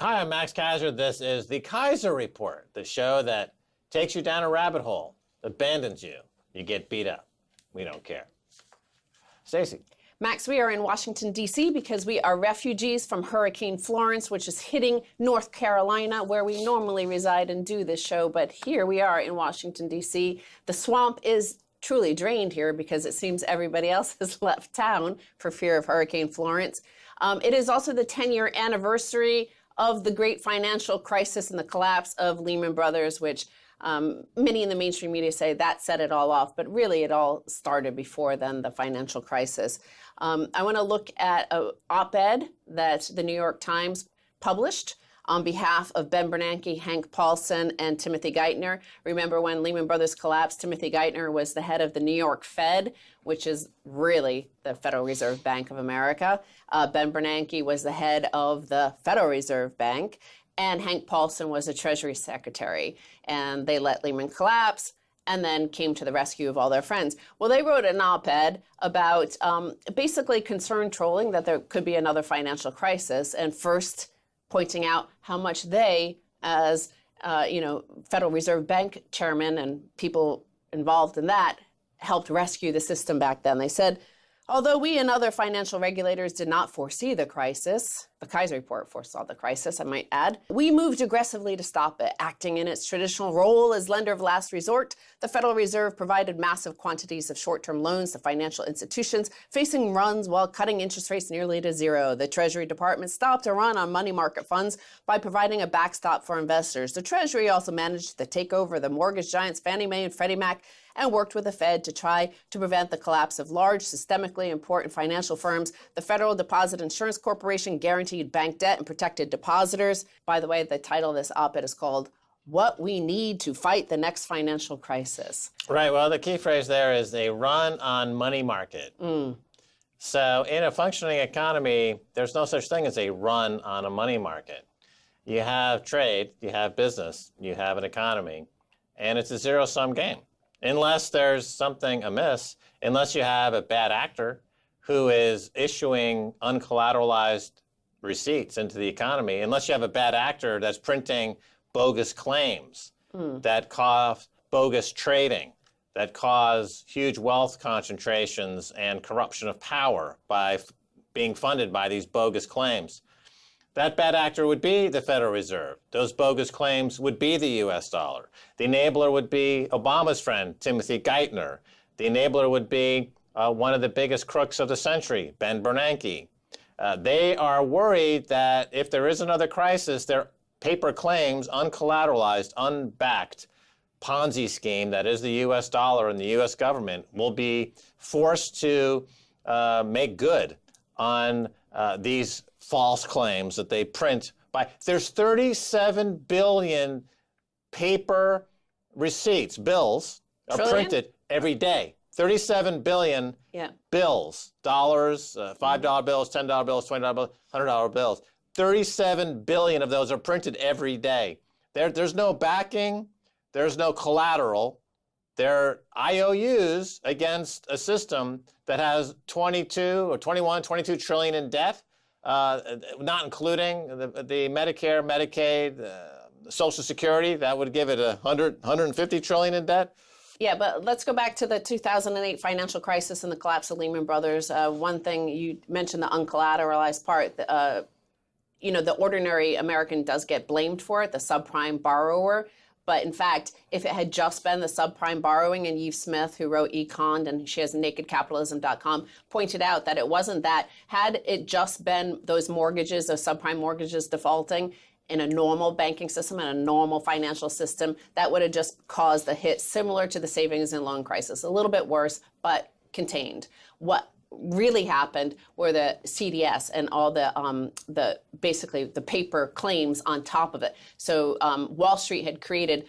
Hi, I'm Max Keiser. This is the Keiser Report, the show that takes you down a rabbit hole, abandons you. You get beat up. We don't care. Stacey. Max, we are in Washington, D.C. because we are refugees from Hurricane Florence, which is hitting North Carolina, where we normally reside and do this show. But here we are in Washington, D.C. The swamp is truly drained here because it seems everybody else has left town for fear of Hurricane Florence. It is also the 10-year anniversary of the great financial crisis and the collapse of Lehman Brothers, which many in the mainstream media say that set it all off, but really it all started before then, the financial crisis. I want to look at an op-ed that the New York Times published on behalf of Ben Bernanke, Hank Paulson, and Timothy Geithner. Remember when Lehman Brothers collapsed, Timothy Geithner was the head of the New York Fed, which is really the Federal Reserve Bank of America. Ben Bernanke was the head of the Federal Reserve Bank, and Hank Paulson was a Treasury Secretary. And they let Lehman collapse and then came to the rescue of all their friends. Well, they wrote an op-ed about basically concern trolling that there could be another financial crisis, and first pointing out how much they, as Federal Reserve Bank chairman and people involved in that, helped rescue the system back then. They said, although we and other financial regulators did not foresee the crisis, the Keiser report foresaw the crisis, I might add, we moved aggressively to stop it. Acting in its traditional role as lender of last resort, the Federal Reserve provided massive quantities of short-term loans to financial institutions facing runs while cutting interest rates nearly to zero. The Treasury Department stopped a run on money market funds by providing a backstop for investors. The Treasury also managed to take over the mortgage giants Fannie Mae and Freddie Mac and worked with the Fed to try to prevent the collapse of large, systemically important financial firms. The Federal Deposit Insurance Corporation guaranteed bank debt and protected depositors. By the way, the title of this op-ed is called What We Need to Fight the Next Financial Crisis. Right. Well, the key phrase there is a run on money market. So in a functioning economy, there's no such thing as a run on a money market. You have trade, you have business, you have an economy, and it's a zero-sum game. Unless there's something amiss, unless you have a bad actor who is issuing uncollateralized receipts into the economy, unless you have a bad actor that's printing bogus claims that cause bogus trading, that cause huge wealth concentrations and corruption of power by being funded by these bogus claims. That bad actor would be the Federal Reserve. Those bogus claims would be the U.S. dollar. The enabler would be Obama's friend, Timothy Geithner. The enabler would be one of the biggest crooks of the century, Ben Bernanke. They are worried that if there is another crisis, their paper claims, uncollateralized, unbacked Ponzi scheme that is the U.S. dollar and the U.S. government will be forced to make good on these false claims that they print by. There's 37 billion paper receipts, bills, are printed every day. 37 billion bills, dollars, $5 bills, $10 bills, $20 bills, $100 bills. 37 billion of those are printed every day. There's no backing, there's no collateral. They're IOUs against a system that has 22 or 21, 22 trillion in debt, not including the Medicare, Medicaid, Social Security. That would give it 150 trillion in debt. Yeah, but let's go back to the 2008 financial crisis and the collapse of Lehman Brothers. One thing you mentioned, the uncollateralized part. The ordinary American does get blamed for it, the subprime borrower. But in fact, if it had just been the subprime borrowing, and Eve Smith, who wrote Econ, and she has nakedcapitalism.com, pointed out that it wasn't that. Had it just been those mortgages, those subprime mortgages defaulting in a normal banking system, in a normal financial system, that would have just caused a hit similar to the savings and loan crisis. A little bit worse, but contained. What really happened were the CDS and all the basically the paper claims on top of it. So Wall Street had created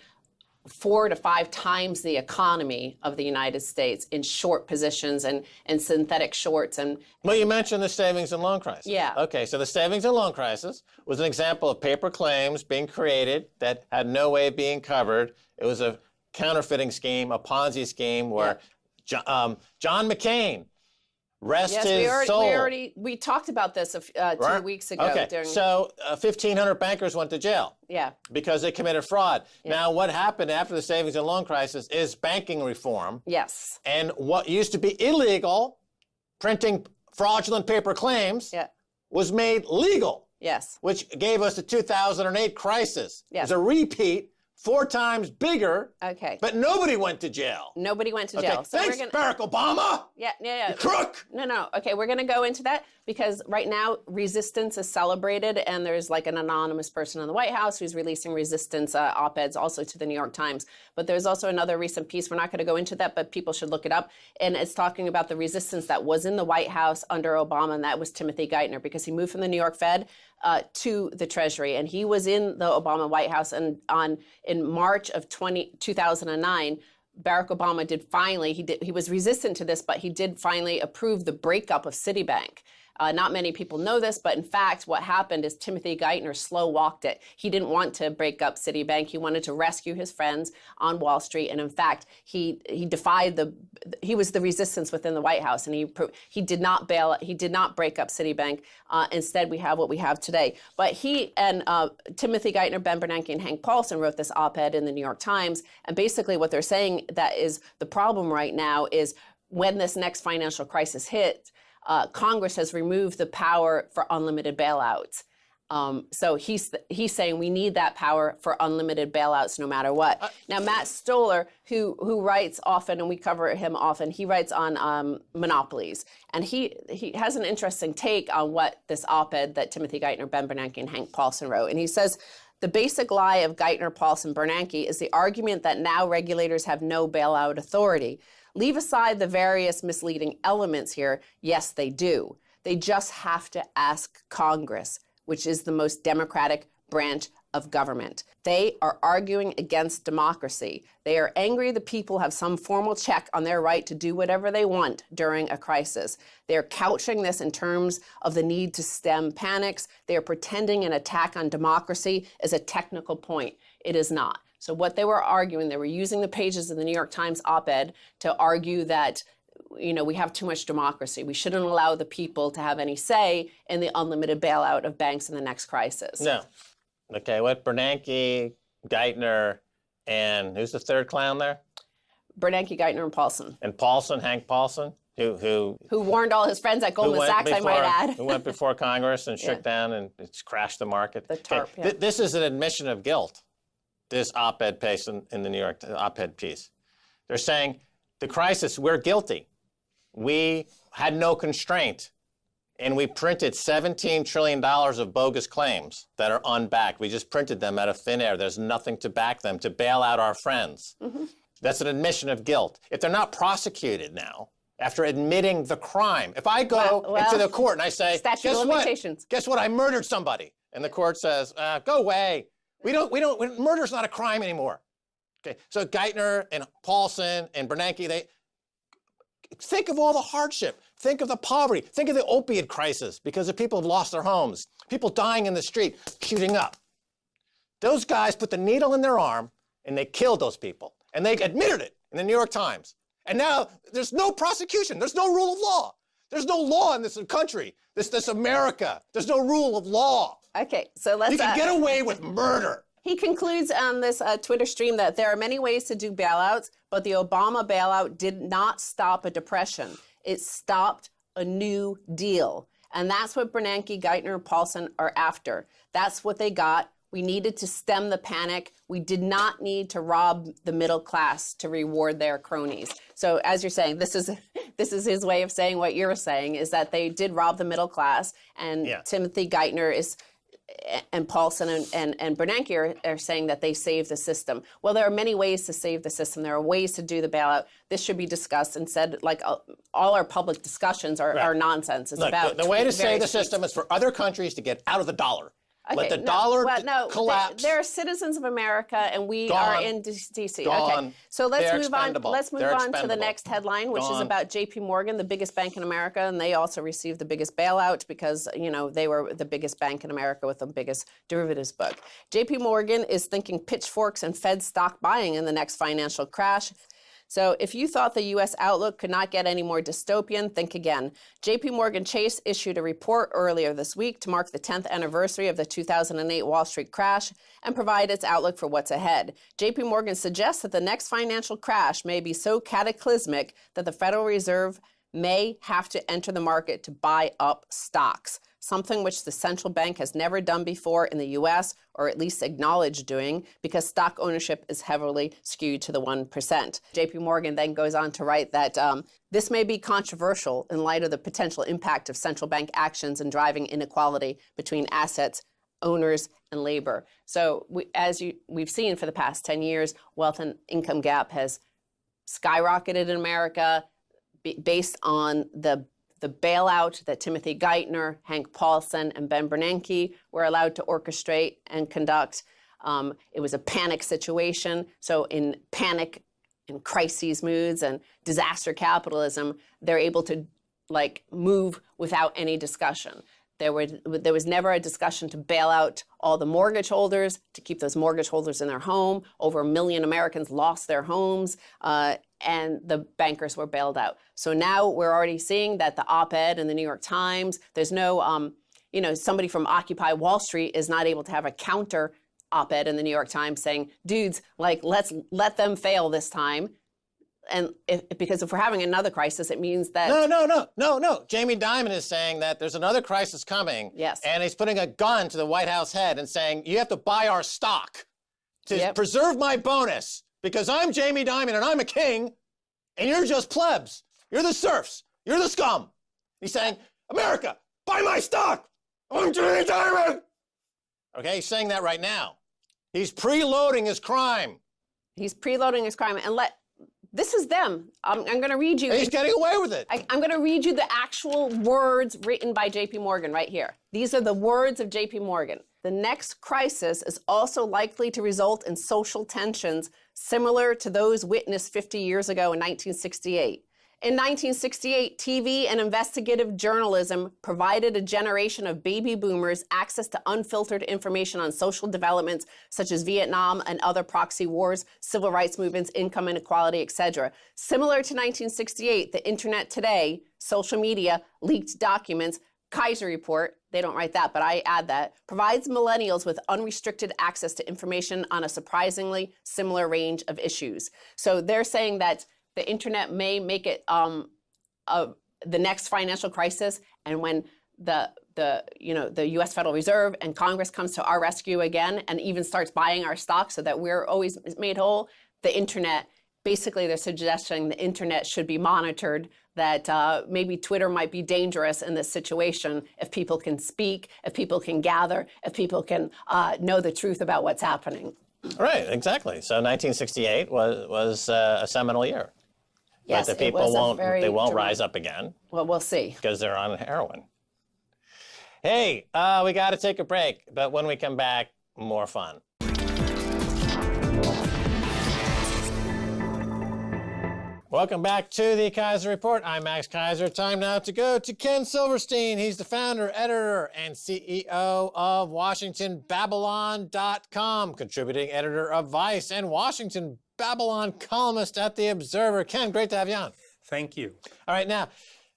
4 to 5 times the economy of the United States in short positions and synthetic shorts. Well, you mentioned the savings and loan crisis. Yeah. Okay, so the savings and loan crisis was an example of paper claims being created that had no way of being covered. It was a counterfeiting scheme, a Ponzi scheme where John McCain Rest Yes, is sold. we talked about this 2 weeks ago. Okay, so 1,500 bankers went to jail. Yeah. Because they committed fraud. Yeah. Now, what happened after the savings and loan crisis is banking reform. Yes. And what used to be illegal, printing fraudulent paper claims, was made legal. Yes. Which gave us the 2008 crisis. Yes. It was a repeat, 4 times bigger. Okay. But nobody went to jail. Nobody went to jail. So Thanks, Barack Obama. Yeah. You crook. No. Okay, we're going to go into that because right now resistance is celebrated, and there's like an anonymous person in the White House who's releasing resistance op-eds also to the New York Times. But there's also another recent piece. We're not going to go into that, but people should look it up. And it's talking about the resistance that was in the White House under Obama, and that was Timothy Geithner, because he moved from the New York Fed to the Treasury, and he was in the Obama White House. And in March of 2009, Barack Obama he was resistant to this, but he did finally approve the breakup of Citibank. Not many people know this, but in fact, what happened is Timothy Geithner slow-walked it. He didn't want to break up Citibank. He wanted to rescue his friends on Wall Street, and in fact, he was the resistance within the White House, and he did not break up Citibank. Instead, we have what we have today. But he and Timothy Geithner, Ben Bernanke, and Hank Paulson wrote this op-ed in the New York Times, and basically what they're saying that is the problem right now is when this next financial crisis hits, Congress has removed the power for unlimited bailouts. So he's saying we need that power for unlimited bailouts no matter what. Now, Matt Stoller, who writes often, and we cover him often, he writes on monopolies. And he has an interesting take on what this op-ed that Timothy Geithner, Ben Bernanke, and Hank Paulson wrote. And he says, the basic lie of Geithner, Paulson, Bernanke is the argument that now regulators have no bailout authority. Leave aside the various misleading elements here. Yes, they do. They just have to ask Congress, which is the most democratic branch of government. They are arguing against democracy. They are angry the people have some formal check on their right to do whatever they want during a crisis. They are couching this in terms of the need to stem panics. They are pretending an attack on democracy is a technical point. It is not. So what they were arguing, they were using the pages of the New York Times op-ed to argue that, we have too much democracy. We shouldn't allow the people to have any say in the unlimited bailout of banks in the next crisis. No. Okay, what Bernanke, Geithner, and who's the third clown there? Bernanke, Geithner, and Paulson. And Paulson, Hank Paulson, who warned all his friends at Goldman Sachs, I might add. Who went before Congress and shook down and it's crashed the market. The TARP, This is an admission of guilt. This op-ed piece in the New York op-ed piece. They're saying the crisis, we're guilty. We had no constraint, and we printed $17 trillion of bogus claims that are unbacked. We just printed them out of thin air. There's nothing to back them, to bail out our friends. Mm-hmm. That's an admission of guilt. If they're not prosecuted now, after admitting the crime, if I go into the court and I say, guess what, I murdered somebody, and the court says, go away. Murder's not a crime anymore. Okay, so Geithner and Paulson and Bernanke, they think of all the hardship. Think of the poverty. Think of the opiate crisis because the people have lost their homes. People dying in the street, shooting up. Those guys put the needle in their arm and they killed those people. And they admitted it in the New York Times. And now there's no prosecution. There's no rule of law. There's no law in this country, this America. There's no rule of law. Okay, so let's... You can get away with murder. He concludes on this Twitter stream that there are many ways to do bailouts, but the Obama bailout did not stop a depression. It stopped a new deal. And that's what Bernanke, Geithner, and Paulson are after. That's what they got. We needed to stem the panic. We did not need to rob the middle class to reward their cronies. So as you're saying, this is his way of saying what you're saying, is that they did rob the middle class. And Timothy Geithner and Paulson and Bernanke are saying that they saved the system. Well, there are many ways to save the system. There are ways to do the bailout. This should be discussed and said, like all our public discussions are nonsense. It's about the way to save the system is for other countries to get out of the dollar. Okay, let the dollar collapse. They're citizens of America, and we are in D.C. Gone. Okay, so let's They're move expendable. on. Let's move They're on to expendable. the next headline, which Gone. is about J.P. Morgan, the biggest bank in America, and they also received the biggest bailout because they were the biggest bank in America with the biggest derivatives book. J.P. Morgan is thinking pitchforks and Fed stock buying in the next financial crash. So if you thought the U.S. outlook could not get any more dystopian, think again. JP Morgan Chase issued a report earlier this week to mark the 10th anniversary of the 2008 Wall Street crash and provide its outlook for what's ahead. JP Morgan suggests that the next financial crash may be so cataclysmic that the Federal Reserve may have to enter the market to buy up stocks, something which the central bank has never done before in the U.S., or at least acknowledged doing, because stock ownership is heavily skewed to the 1%. JP Morgan then goes on to write that this may be controversial in light of the potential impact of central bank actions in driving inequality between assets, owners, and labor. So we've seen for the past 10 years, wealth and income gap has skyrocketed in America based on the bailout that Timothy Geithner, Hank Paulson, and Ben Bernanke were allowed to orchestrate and conduct. It was a panic situation. So in panic, in crises moods and disaster capitalism, they're able to move without any discussion. There was never a discussion to bail out all the mortgage holders, to keep those mortgage holders in their home. Over 1 million Americans lost their homes, and the bankers were bailed out. So now we're already seeing that the op-ed in the New York Times, there's no, somebody from Occupy Wall Street is not able to have a counter op-ed in the New York Times saying, dudes, let's let them fail this time. And because if we're having another crisis, it means that... No. Jamie Dimon is saying that there's another crisis coming. Yes. And he's putting a gun to the White House head and saying, you have to buy our stock to preserve my bonus because I'm Jamie Dimon and I'm a king and you're just plebs. You're the serfs. You're the scum. He's saying, America, buy my stock. I'm Jamie Dimon. Okay, he's saying that right now. He's preloading his crime. And this is them. I'm going to read you. And he's getting away with it. I'm going to read you the actual words written by JP Morgan right here. These are the words of JP Morgan. The next crisis is also likely to result in social tensions similar to those witnessed 50 years ago in 1968. In 1968, TV and investigative journalism provided a generation of baby boomers access to unfiltered information on social developments such as Vietnam and other proxy wars, civil rights movements, income inequality, etc. Similar to 1968, the internet today, social media, leaked documents, Keiser report, they don't write that, but I add that, provides millennials with unrestricted access to information on a surprisingly similar range of issues. So they're saying that the internet may make it the next financial crisis, and when the U.S. Federal Reserve and Congress comes to our rescue again and even starts buying our stock so that we're always made whole, the internet, basically they're suggesting the internet should be monitored, that maybe Twitter might be dangerous in this situation if people can speak, if people can gather, if people can know the truth about what's happening. Right, exactly. So 1968 was a seminal year. Yes, but the people won't rise up again. Well, we'll see. Because they're on heroin. Hey, we got to take a break, but when we come back, more fun. Welcome back to the Keiser Report. I'm Max Keiser. Time now to go to Ken Silverstein. He's the founder, editor, and CEO of WashingtonBabylon.com, contributing editor of Vice and Washington Babylon columnist at The Observer. Ken, great to have you on. Thank you. All right, now,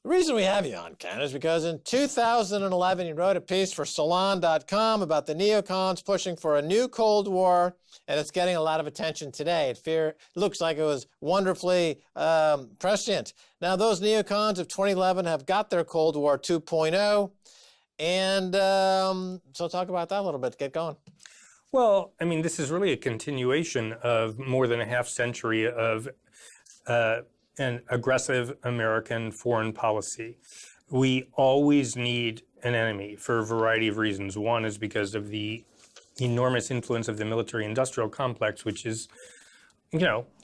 the reason we have you on, Ken, is because in 2011, you wrote a piece for Salon.com about the neocons pushing for a new Cold War, and it's getting a lot of attention today. It looks like it was wonderfully prescient. Now, those neocons of 2011 have got their Cold War 2.0, and so talk about that a little bit. Get going. Well, I mean, this is really a continuation of more than a half century of an aggressive American foreign policy. We always need an enemy for a variety of reasons. One is because of the enormous influence of the military-industrial complex, which is,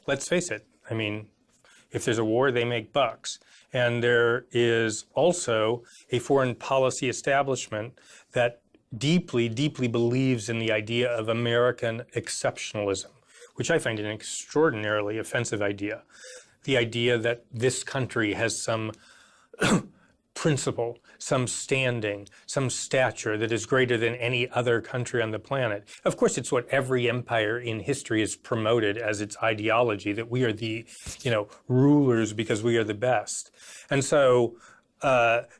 let's face it. I mean, if there's a war, they make bucks. And there is also a foreign policy establishment that deeply, deeply believes in the idea of American exceptionalism, which I find an extraordinarily offensive idea. The idea that this country has some principle, some standing, some stature that is greater than any other country on the planet. Of course, it's what every empire in history has promoted as its ideology, that we are the, rulers because we are the best. And so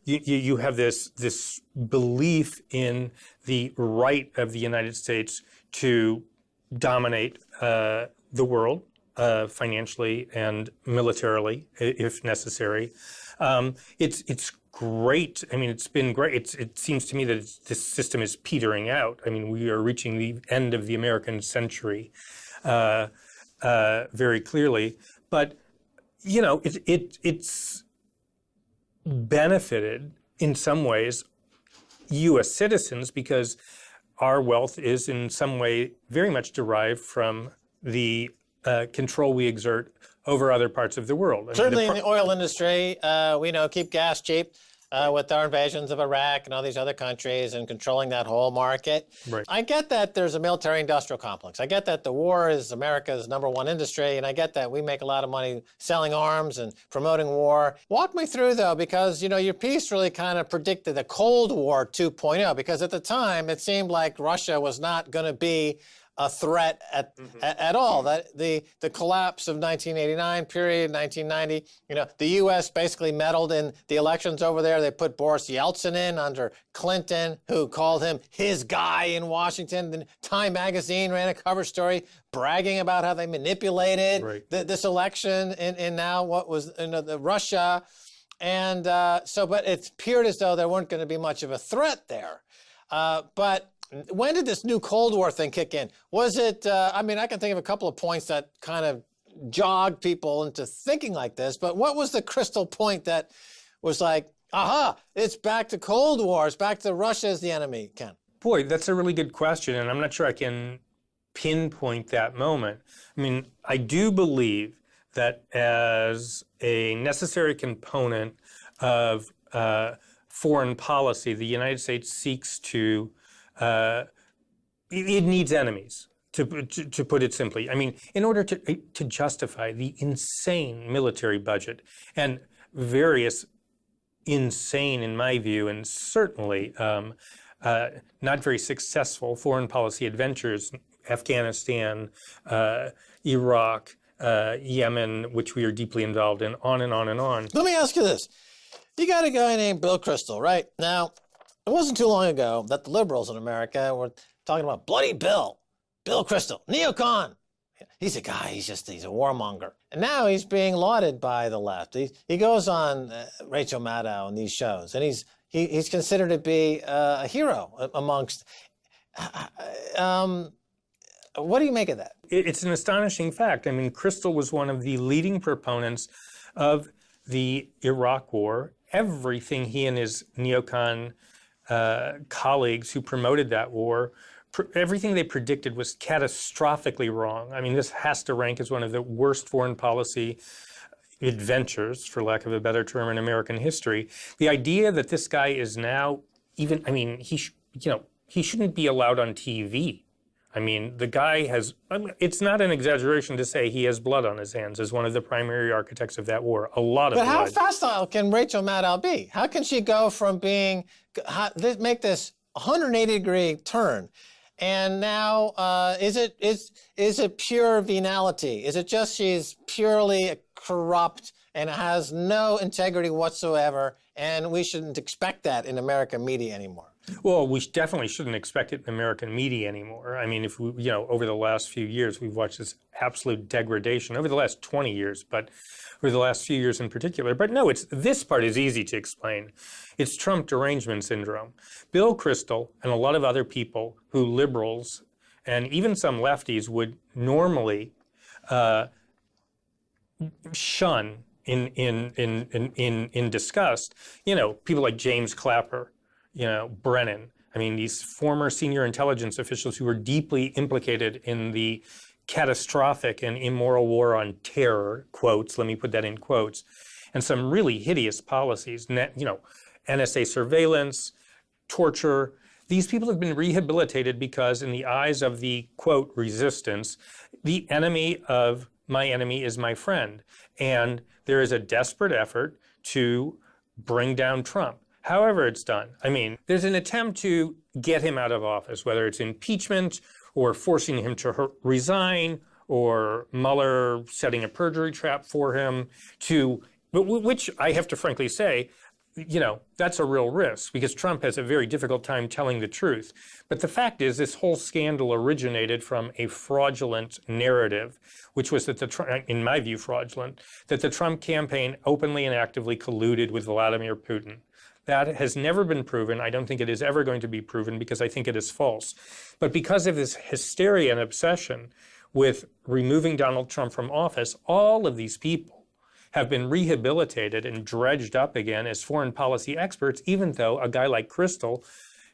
you have this belief in the right of the United States to dominate the world financially and militarily, if necessary. It's great. I mean, it's been great. It seems to me that this system is petering out. I mean, we are reaching the end of the American century very clearly. But, it's benefited in some ways U.S. citizens because our wealth is in some way very much derived from the control we exert over other parts of the world. Certainly in the oil industry, we keep gas cheap with our invasions of Iraq and all these other countries and controlling that whole market. Right. I get that there's a military-industrial complex. I get that the war is America's #1 industry, and I get that we make a lot of money selling arms and promoting war. Walk me through, though, because, your piece really kind of predicted the Cold War 2.0, because at the time it seemed like Russia was not going to be a threat at all. That the collapse of 1989 period, 1990, the U.S. basically meddled in the elections over there. They put Boris Yeltsin in under Clinton, who called him his guy in Washington. The Time magazine ran a cover story bragging about how they manipulated this election in now what was the Russia. And but it appeared as though there weren't going to be much of a threat there. But when did this new Cold War thing kick in? Was it, I can think of a couple of points that kind of jogged people into thinking like this, but what was the crystal point that was like, aha, it's back to Cold War, it's back to Russia as the enemy, Ken? Boy, that's a really good question, and I'm not sure I can pinpoint that moment. I mean, I do believe that as a necessary component of foreign policy, the United States seeks to it needs enemies, to put it simply. I mean, in order to justify the insane military budget and various insane, in my view, and certainly not very successful foreign policy adventures, Afghanistan, Iraq, Yemen, which we are deeply involved in, on and on and on. Let me ask you this. You got a guy named Bill Kristol, right? Now, it wasn't too long ago that the liberals in America were talking about Bloody Bill Kristol, neocon. He's a guy, he's a warmonger. And now he's being lauded by the left. He goes on Rachel Maddow and these shows, and he's considered to be a hero amongst. What do you make of that? It's an astonishing fact. I mean, Kristol was one of the leading proponents of the Iraq War. Everything he and his neocon colleagues who promoted that war, everything they predicted was catastrophically wrong. I mean, this has to rank as one of the worst foreign policy adventures, for lack of a better term, in American history. The idea that this guy is now he shouldn't be allowed on TV. I mean, the guy has, it's not an exaggeration to say he has blood on his hands as one of the primary architects of that war. A lot of blood. But how facile can Rachel Maddow be? How can she go from make this 180-degree turn? And now, is it pure venality? Is it just she's purely corrupt and has no integrity whatsoever, and we shouldn't expect that in American media anymore? Well, we definitely shouldn't expect it in American media anymore. I mean, if we, over the last few years, we've watched this absolute degradation over the last 20 years, but over the last few years in particular. But no, this part is easy to explain. It's Trump derangement syndrome. Bill Kristol and a lot of other people who liberals and even some lefties would normally shun in disgust. People like James Clapper, Brennan. I mean, these former senior intelligence officials who were deeply implicated in the catastrophic and immoral war on terror, quotes, let me put that in quotes, and some really hideous policies, NSA surveillance, torture. These people have been rehabilitated because in the eyes of the, quote, resistance, the enemy of my enemy is my friend. And there is a desperate effort to bring down Trump. However it's done. I mean, there's an attempt to get him out of office, whether it's impeachment or forcing him to resign or Mueller setting a perjury trap for him, which I have to frankly say, that's a real risk because Trump has a very difficult time telling the truth. But the fact is, this whole scandal originated from a fraudulent narrative, which was that in my view, fraudulent, that the Trump campaign openly and actively colluded with Vladimir Putin. That has never been proven. I don't think it is ever going to be proven because I think it is false. But because of this hysteria and obsession with removing Donald Trump from office, all of these people have been rehabilitated and dredged up again as foreign policy experts, even though a guy like Crystal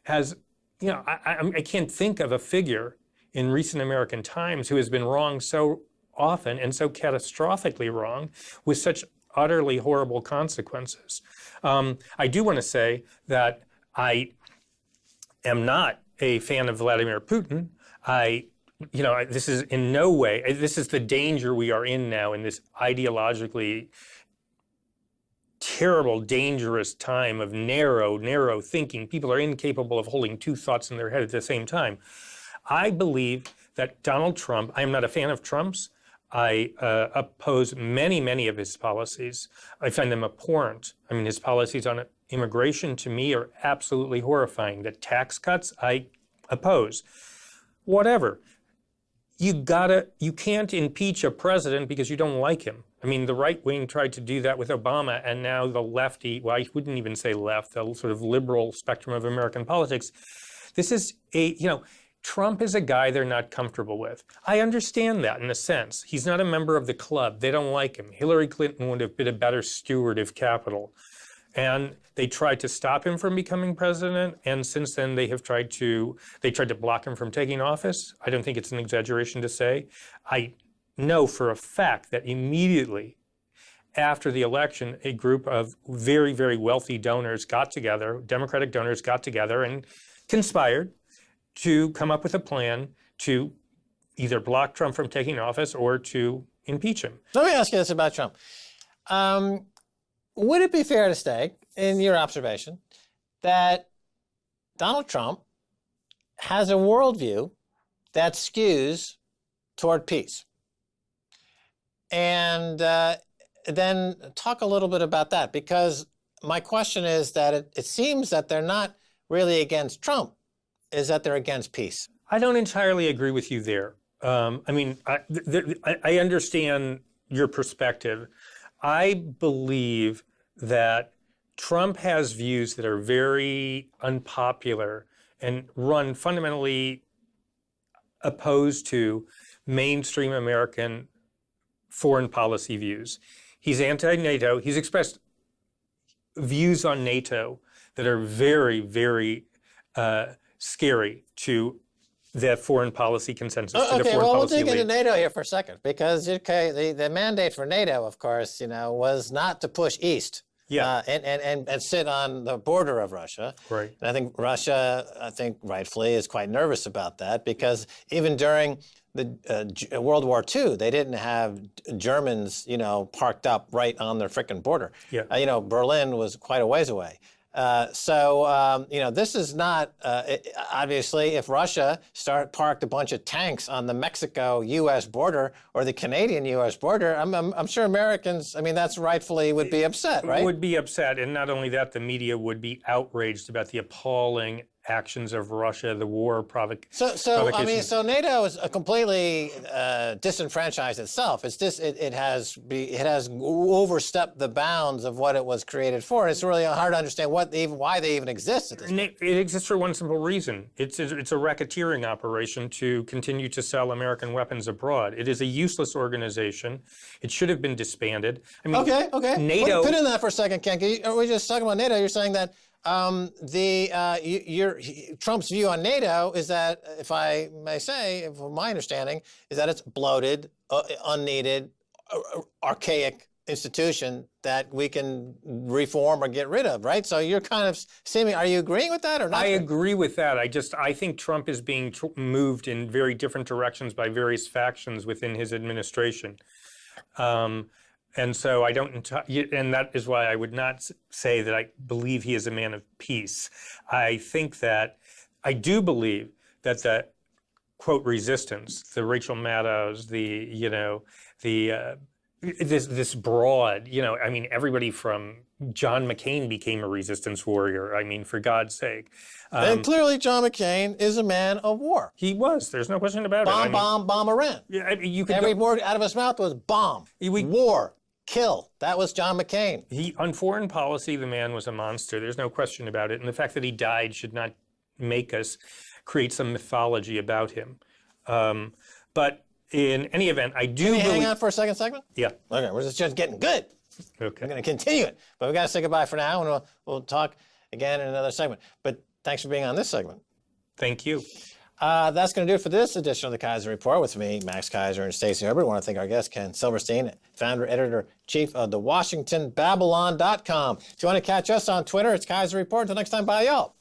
has, I can't think of a figure in recent American times who has been wrong so often and so catastrophically wrong with such utterly horrible consequences. I do want to say that I am not a fan of Vladimir Putin. This is in no way, this is the danger we are in now in this ideologically terrible, dangerous time of narrow thinking. People are incapable of holding two thoughts in their head at the same time. I believe that Donald Trump, I am not a fan of Trump's. I oppose many of his policies. I find them abhorrent. I mean, his policies on immigration to me are absolutely horrifying. The tax cuts, I oppose. Whatever. You can't impeach a president because you don't like him. I mean, the right wing tried to do that with Obama, and now the lefty, well, I wouldn't even say left, the sort of liberal spectrum of American politics. This is Trump is a guy they're not comfortable with. I understand that in a sense. He's not a member of the club. They don't like him. Hillary Clinton would have been a better steward of capital. And they tried to stop him from becoming president, and since then they tried to block him from taking office. I don't think it's an exaggeration to say. I know for a fact that immediately after the election, a group of very, very wealthy donors got together, Democratic donors got together and conspired to come up with a plan to either block Trump from taking office or to impeach him. Let me ask you this about Trump. Would it be fair to say, in your observation, that Donald Trump has a worldview that skews toward peace? And then talk a little bit about that, because my question is that it seems that they're not really against Trump, is that they're against peace. I don't entirely agree with you there. I understand your perspective. I believe that Trump has views that are very unpopular and run fundamentally opposed to mainstream American foreign policy views. He's anti-NATO. He's expressed views on NATO that are very, very scary to the foreign policy consensus. Okay, well, we'll dig into NATO here for a second, because the mandate for NATO, of course, was not to push east. Yeah. And sit on the border of Russia. Right. And I think Russia, rightfully, is quite nervous about that, because even during the World War II, they didn't have Germans, parked up right on their frickin' border. Yeah. Berlin was quite a ways away. This is not, obviously, if Russia parked a bunch of tanks on the Mexico-U.S. border or the Canadian-U.S. border, I'm sure Americans, that's rightfully would be upset, right? Would be upset. And not only that, the media would be outraged about the appalling actions of Russia, the war provocation. So NATO is completely disenfranchised itself. It has overstepped the bounds of what it was created for. It's really hard to understand why they even exist at this point. It exists for one simple reason. It's a racketeering operation to continue to sell American weapons abroad. It is a useless organization. It should have been disbanded. Okay. NATO. Put in that for a second, Ken. Are we just talking about NATO? You're saying that Trump's view on NATO is that, if I may say, from my understanding, is that it's bloated, unneeded, archaic institution that we can reform or get rid of, right? So you're kind of are you agreeing with that or not? I agree with that. I think Trump is being moved in very different directions by various factions within his administration. And so I don't, and that is why I would not say that I believe he is a man of peace. I do believe that the quote resistance, the Rachel Maddow's, this broad, I mean, everybody from John McCain became a resistance warrior. I mean, for God's sake. And clearly John McCain is a man of war. He was. There's no question about it. Bomb Iran. Yeah, you could Every word out of his mouth was bomb, war, kill. That was John McCain. On foreign policy, the man was a monster. There's no question about it. And the fact that he died should not make us create some mythology about him. But in any event, I do believe... hang on for a second segment? Yeah. Okay, we're just getting good. Okay. We're going to continue it. But we've got to say goodbye for now, and we'll talk again in another segment. But thanks for being on this segment. Thank you. That's going to do it for this edition of the Keiser Report with me, Max Keiser, and Stacey Herbert. I want to thank our guest, Ken Silverstein, founder, editor-chief of the WashingtonBabylon.com. If you want to catch us on Twitter, it's Keiser Report. Until next time, bye, y'all.